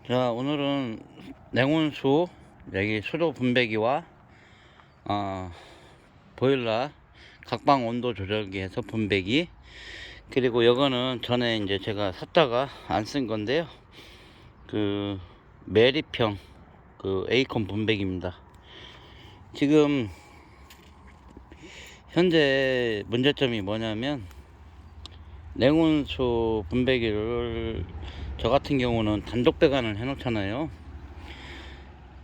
자, 오늘은 냉온수, 여기 수도 분배기와 보일러 각방 온도 조절기에서 분배기, 그리고 이거는 전에 이제 제가 샀다가 안 쓴 건데요. 그 메리평 그 에이컨 분배기입니다. 지금 현재 문제점이 뭐냐면, 냉온수 분배기를 저 같은 경우는 단독 배관을 해 놓잖아요.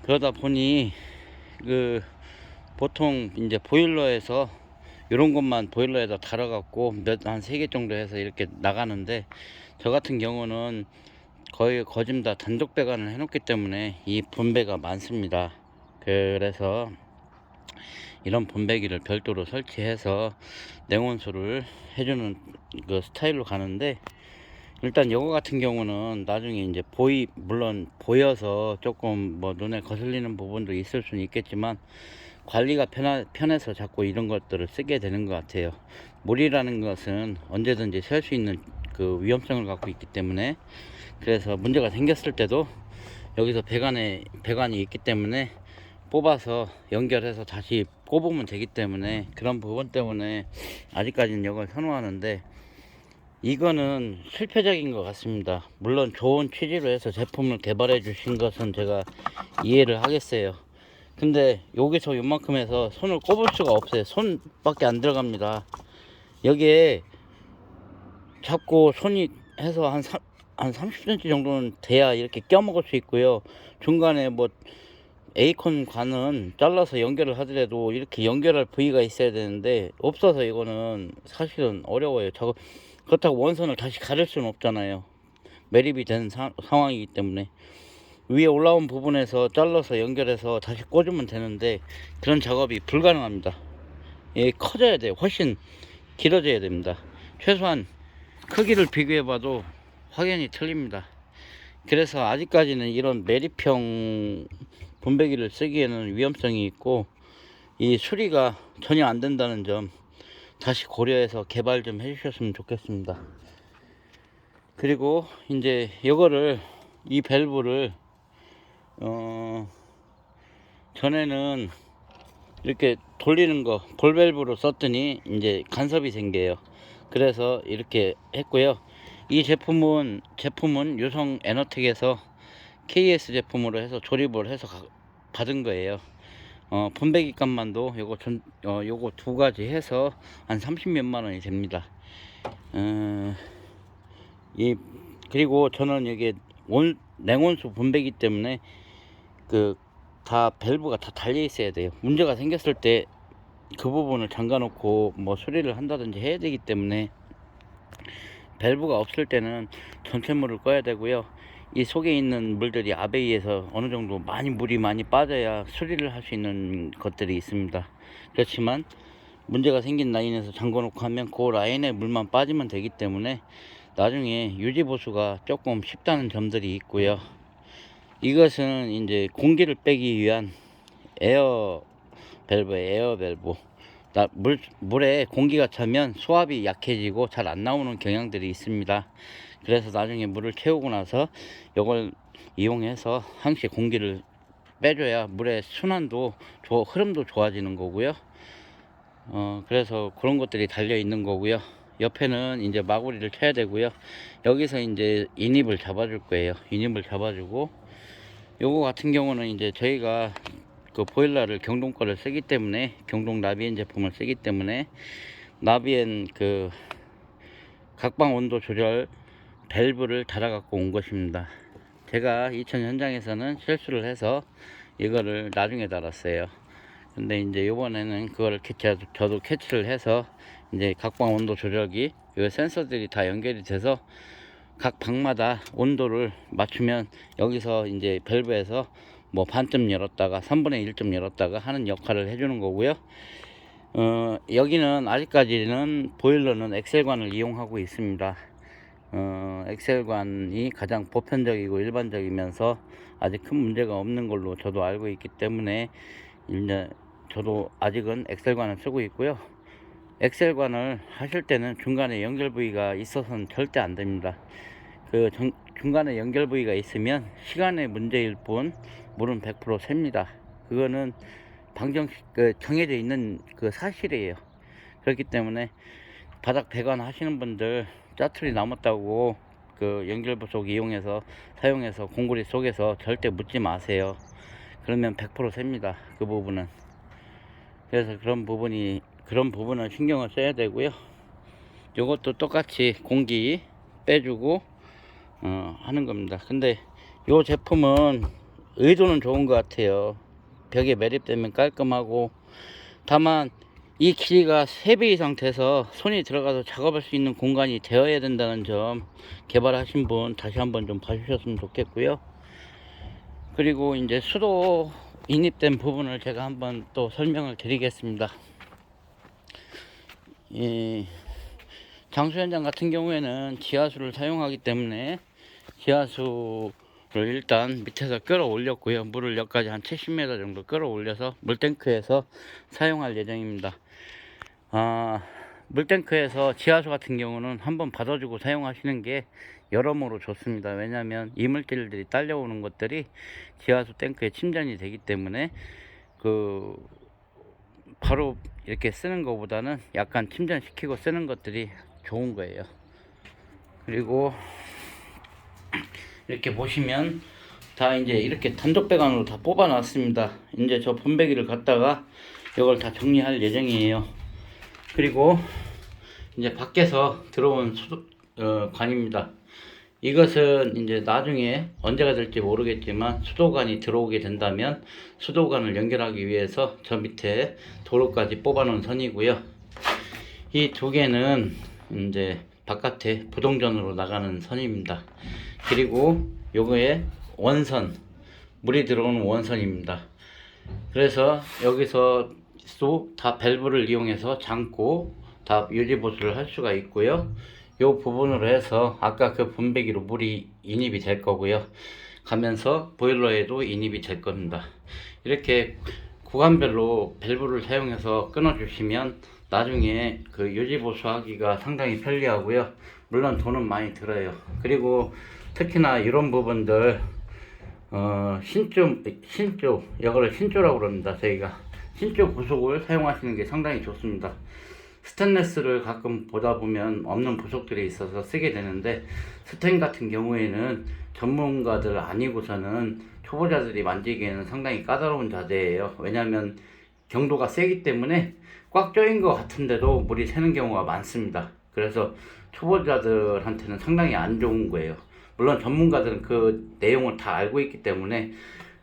그러다 보니 그 보통 이제 보일러에서 이런 것만 보일러에다 달아갖고 한 3개 정도 해서 이렇게 나가는데, 저 같은 경우는 거의 거진 다 단독 배관을 해 놓기 때문에 이 분배가 많습니다. 그래서 이런 분배기를 별도로 설치해서 냉온수를 해주는 그 스타일로 가는데, 일단 요거 같은 경우는 나중에 이제 물론 보여서 조금 뭐 눈에 거슬리는 부분도 있을 수는 있겠지만, 관리가 편해서 자꾸 이런 것들을 쓰게 되는 것 같아요. 물이라는 것은 언제든지 셀 수 있는 그 위험성을 갖고 있기 때문에, 그래서 문제가 생겼을 때도 여기서 배관이 있기 때문에 뽑아서 연결해서 다시 꼽으면 되기 때문에, 그런 부분 때문에 아직까지는 이걸 선호하는데, 이거는 실패적인 것 같습니다. 물론 좋은 취지로 해서 제품을 개발해 주신 것은 제가 이해를 하겠어요. 근데 여기서 요만큼 해서 손을 꼽을 수가 없어요. 손밖에 안 들어갑니다. 여기에 잡고 손이 해서 한 30cm 정도는 돼야 이렇게 껴먹을 수 있고요. 중간에 뭐 에이콘 관은 잘라서 연결을 하더라도 이렇게 연결할 부위가 있어야 되는데, 없어서 이거는 사실은 어려워요. 그렇다고 원선을 다시 가릴 수는 없잖아요. 매립이 된 상황이기 때문에 위에 올라온 부분에서 잘라서 연결해서 다시 꽂으면 되는데, 그런 작업이 불가능합니다. 예, 커져야 돼요. 훨씬 길어져야 됩니다. 최소한 크기를 비교해 봐도 확연히 틀립니다. 그래서 아직까지는 이런 매립형 분배기를 쓰기에는 위험성이 있고, 이 수리가 전혀 안 된다는 점 다시 고려해서 개발 좀 해주셨으면 좋겠습니다. 그리고 이제 이 밸브를 전에는 이렇게 돌리는 거 볼 밸브로 썼더니 이제 간섭이 생겨요. 그래서 이렇게 했고요. 이 제품은 유성 에너텍에서 KS 제품으로 해서 조립을 해서 받은 거예요. 분배기 값만도 요거 두 가지 해서 한 30몇만 원이 됩니다. 어, 이 그리고 저는 이게 냉온수 분배기 때문에 그 다 밸브가 다 달려 있어야 돼요. 문제가 생겼을 때 그 부분을 잠가 놓고 뭐 수리를 한다든지 해야 되기 때문에, 밸브가 없을 때는 전체 물을 꺼야 되고요. 이 속에 있는 물들이 아베이에서 어느 정도 물이 많이 빠져야 수리를 할 수 있는 것들이 있습니다. 그렇지만 문제가 생긴 라인에서 잠궈 놓고 하면 그 라인에 물만 빠지면 되기 때문에 나중에 유지 보수가 조금 쉽다는 점들이 있고요. 이것은 이제 공기를 빼기 위한 에어 밸브. 물에 공기가 차면 수압이 약해지고 잘 안 나오는 경향들이 있습니다. 그래서 나중에 물을 채우고 나서 이걸 이용해서 항시 공기를 빼줘야 물의 순환도 흐름도 좋아지는 거고요. 그래서 그런 것들이 달려 있는 거고요. 옆에는 이제 마구리를 쳐야 되고요. 여기서 이제 인입을 잡아줄 거예요. 인입을 잡아주고, 요거 같은 경우는 이제 저희가 그 보일러를 경동 거를 쓰기 때문에, 경동 라비엔 제품을 쓰기 때문에 라비엔 그 각방 온도 조절 밸브를 달아 갖고 온 것입니다. 제가 이천 현장에서는 실수를 해서 이거를 나중에 달았어요. 근데 이제 요번에는 그거를 저도 캐치를 해서 이제 각방 온도 조절기, 이 센서들이 다 연결이 돼서 각 방마다 온도를 맞추면, 여기서 이제 밸브에서 뭐 반쯤 열었다가 3분의 1쯤 열었다가 하는 역할을 해주는 거고요. 여기는 아직까지는 보일러는 엑셀관을 이용하고 있습니다. 엑셀관이 가장 보편적이고 일반적이면서 아직 큰 문제가 없는 걸로 저도 알고 있기 때문에, 이제 저도 아직은 엑셀관을 쓰고 있고요. 엑셀관을 하실 때는 중간에 연결 부위가 있어서는 절대 안 됩니다. 중간에 연결 부위가 있으면 시간의 문제일 뿐 물은 100% 셉니다. 그거는 정해져 있는 그 사실이에요. 그렇기 때문에 바닥 배관 하시는 분들 짜투리 남았다고 그 연결부속 이용해서 사용해서 공구리 속에서 절대 묻지 마세요. 그러면 100% 셉니다. 그 부분은. 그래서 그런 부분은 신경을 써야 되고요. 요것도 똑같이 공기 빼주고 하는 겁니다. 근데 요 제품은 의도는 좋은 것 같아요. 벽에 매립되면 깔끔하고, 다만 이 길이가 3배 이상 돼서 손이 들어가서 작업할 수 있는 공간이 되어야 된다는 점 개발하신 분 다시 한번 좀 봐주셨으면 좋겠고요. 그리고 이제 수도 인입된 부분을 제가 한번 또 설명을 드리겠습니다. 장수 현장 같은 경우에는 지하수를 사용하기 때문에 지하수를 일단 밑에서 끌어올렸고요. 물을 여기까지 한 70m 정도 끌어올려서 물탱크에서 사용할 예정입니다. 물탱크에서 지하수 같은 경우는 한번 받아주고 사용하시는 게 여러모로 좋습니다. 왜냐하면 이물질들이 딸려오는 것들이 지하수 탱크에 침전이 되기 때문에 바로 이렇게 쓰는 것보다는 약간 침전시키고 쓰는 것들이 좋은 거예요. 그리고 이렇게 보시면 다 이제 이렇게 단독 배관으로 다 뽑아 놨습니다. 이제 저 분배기를 갖다가 이걸 다 정리할 예정이에요. 그리고 이제 밖에서 들어온 관입니다. 이것은 이제 나중에 언제가 될지 모르겠지만 수도관이 들어오게 된다면 수도관을 연결하기 위해서 저 밑에 도로까지 뽑아 놓은 선이고요. 이 두 개는 이제 바깥에 부동전으로 나가는 선입니다. 그리고 요거에 원선, 물이 들어오는 원선입니다. 그래서 여기서 또 다 밸브를 이용해서 잠고 다 유지보수를 할 수가 있고요. 요 부분으로 해서 아까 그 분배기로 물이 인입이 될 거고요. 가면서 보일러에도 인입이 될 겁니다. 이렇게 구간별로 밸브를 사용해서 끊어 주시면 나중에 그 유지보수 하기가 상당히 편리하고요. 물론 돈은 많이 들어요. 그리고 특히나 이런 부분들 신조, 이거를 신조라고 그럽니다. 저희가 신조 부속을 사용하시는 게 상당히 좋습니다. 스테인레스를 가끔 보다 보면 없는 부속들이 있어서 쓰게 되는데, 스텐 같은 경우에는 전문가들 아니고서는 초보자들이 만지기에는 상당히 까다로운 자재예요. 왜냐하면 경도가 세기 때문에 꽉 조인 것 같은데도 물이 새는 경우가 많습니다. 그래서 초보자들한테는 상당히 안 좋은 거예요. 물론 전문가들은 그 내용을 다 알고 있기 때문에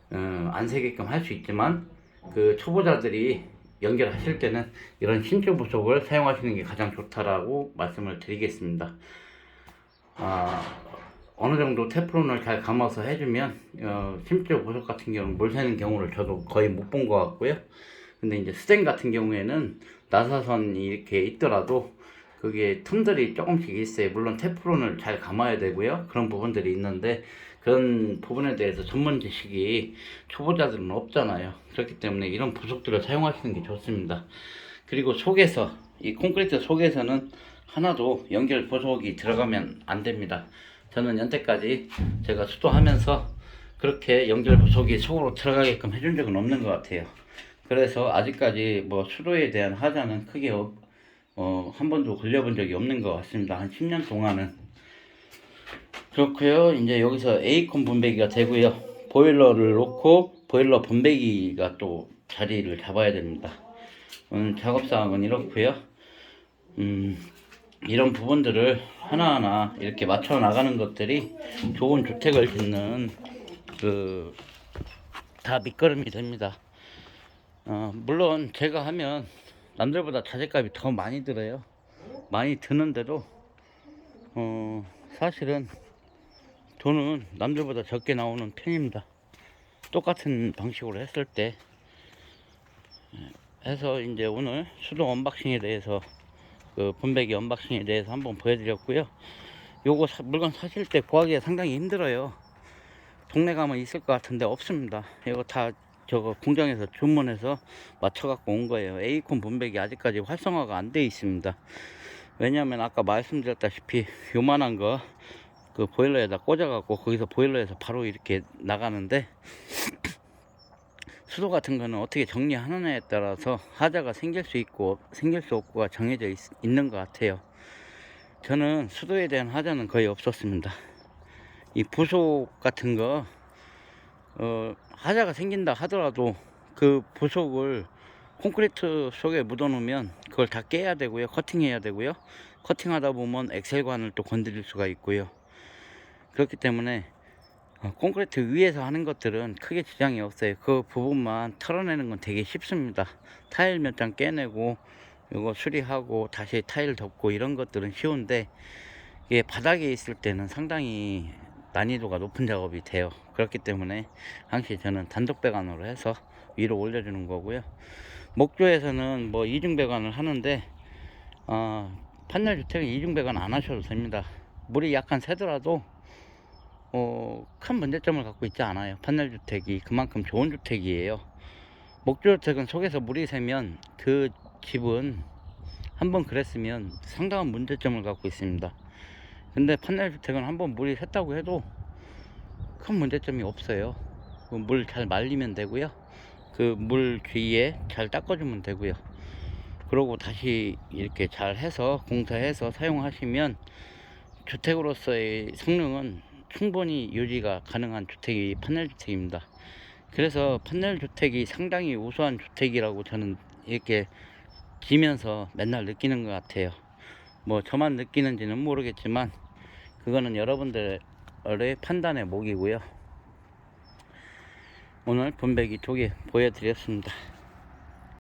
안 새게끔 할 수 있지만, 그 초보자들이 연결하실 때는 이런 신조 부속을 사용하시는 게 가장 좋다라고 말씀을 드리겠습니다. 어느 정도 테프론을 잘 감아서 해주면 신조 부속 같은 경우는 물 새는 경우를 저도 거의 못 본 것 같고요. 근데 이제 스텐 같은 경우에는 나사선이 이렇게 있더라도 그게 틈들이 조금씩 있어요. 물론 테프론을 잘 감아야 되고요. 그런 부분들이 있는데, 그런 부분에 대해서 전문 지식이 초보자들은 없잖아요. 그렇기 때문에 이런 부속들을 사용하시는 게 좋습니다. 그리고 속에서, 이 콘크리트 속에서는 하나도 연결 부속이 들어가면 안 됩니다. 저는 여태까지 제가 수도하면서 그렇게 연결 부속이 속으로 들어가게끔 해준 적은 없는 것 같아요. 그래서 아직까지 뭐 수도에 대한 하자는 크게 한 번도 걸려본 적이 없는 것 같습니다. 한 10년 동안은. 그렇고요. 이제 여기서 에이콘 분배기가 되고요. 보일러를 놓고 보일러 분배기가 또 자리를 잡아야 됩니다. 오늘 작업사항은 이렇고요. 이런 부분들을 하나하나 이렇게 맞춰 나가는 것들이 좋은 주택을 짓는 다 밑거름이 됩니다. 물론 제가 하면 남들보다 자재값이 더 많이 들어요. 많이 드는데도 사실은 돈은 남들보다 적게 나오는 편입니다. 똑같은 방식으로 했을 때. 해서 이제 오늘 수도 언박싱에 대해서, 그 분배기 언박싱에 대해서 한번 보여드렸고요. 요거 물건 사실 때 구하기가 상당히 힘들어요. 동네 가면 있을 것 같은데 없습니다. 이거 다 저거 공장에서 주문해서 맞춰 갖고 온 거예요. 에이콘 분배기 아직까지 활성화가 안 돼 있습니다. 왜냐하면 아까 말씀드렸다시피 요만한 거 그 보일러에다 꽂아갖고 거기서 보일러에서 바로 이렇게 나가는데, 수도 같은 거는 어떻게 정리하느냐에 따라서 하자가 생길 수 있고 생길 수 없고가 정해져 있는 것 같아요. 저는 수도에 대한 하자는 거의 없었습니다. 이 부속 같은 거 하자가 생긴다 하더라도 그 부속을 콘크리트 속에 묻어 놓으면 그걸 다 깨야 되고요, 커팅해야 되고요, 커팅하다 보면 엑셀관을 또 건드릴 수가 있고요. 그렇기 때문에 콘크리트 위에서 하는 것들은 크게 지장이 없어요. 그 부분만 털어내는 건 되게 쉽습니다. 타일 몇 장 깨내고 이거 수리하고 다시 타일 덮고 이런 것들은 쉬운데, 이게 바닥에 있을 때는 상당히 난이도가 높은 작업이 돼요. 그렇기 때문에 항시 저는 단독 배관으로 해서 위로 올려주는 거고요. 목조에서는 뭐 이중 배관을 하는데, 판넬 주택은 이중 배관 안 하셔도 됩니다. 물이 약간 새더라도 큰 문제점을 갖고 있지 않아요. 판넬 주택이 그만큼 좋은 주택이에요. 목조 주택은 속에서 물이 새면 그 집은 한번 그랬으면 상당한 문제점을 갖고 있습니다. 근데 판넬 주택은 한번 물이 샜다고 해도 큰 문제점이 없어요. 물 잘 말리면 되고요, 그 물 주위에 잘 닦아주면 되고요, 그러고 다시 이렇게 잘 해서 공사해서 사용하시면 주택으로서의 성능은 충분히 유지가 가능한 주택이 판넬 주택입니다. 그래서 판넬 주택이 상당히 우수한 주택이라고 저는 이렇게 지면서 맨날 느끼는 것 같아요. 뭐 저만 느끼는지는 모르겠지만 그거는 여러분들의 판단의 몫이고요. 오늘 분배기 2개 보여드렸습니다.